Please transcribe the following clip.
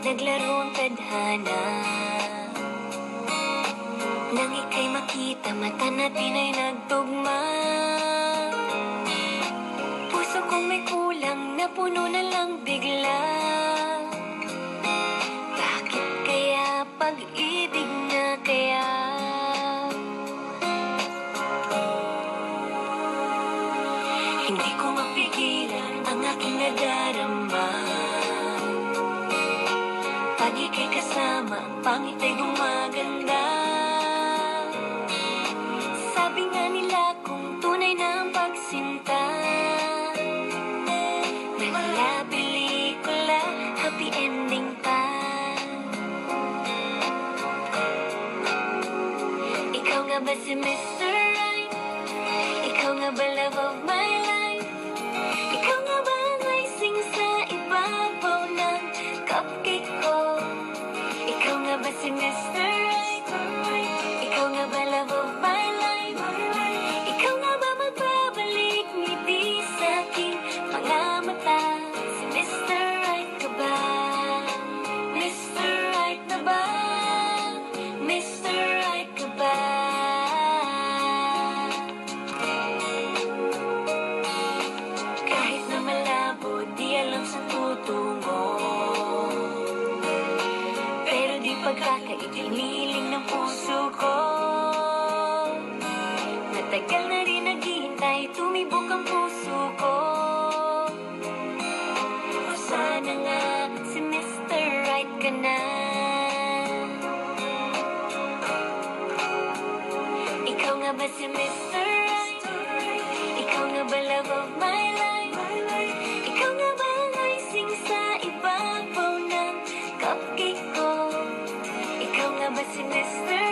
naglaro ang tadhana. Nang ika'y makita, mata natin ay nagtugma. Puso kong may kulang, napuno na lang bigla. Bakit kaya pag-ibig na kaya? Hindi ko mapigilan ang aking nadarama. Pag ika'y kasama, ang pangit ay gumaganda. Sabi nga nila kung tunay na ang pagsinta, wala pelikula, happy ending pa. Ikaw nga ba si Mr. Right? Ikaw nga ba love of my life? Ikaw nga ba ang icing sa ibabaw ng cupcake ko? Ikaw nga ba si Mr. Right? Ikaw nga ba love of my life? Ikaw nga ba magbabalik ngiti sa aking mga mata? Si Mr. Right ka ba? Mr. Right na ba? Mr. Right ka ba? Kahit na malabo, di alam sa tutungo, pero di pagkakainiling ng puso ko. Matagal na rin naghihintay, tumibok ang puso ko. O sana nga si Mr. Right ka na. Ikaw nga ba si Mr. Right? Ikaw nga ba love of my life? Ikaw nga ba ang icing sa ibabaw ng cupcake ko? Ikaw nga ba si Mr.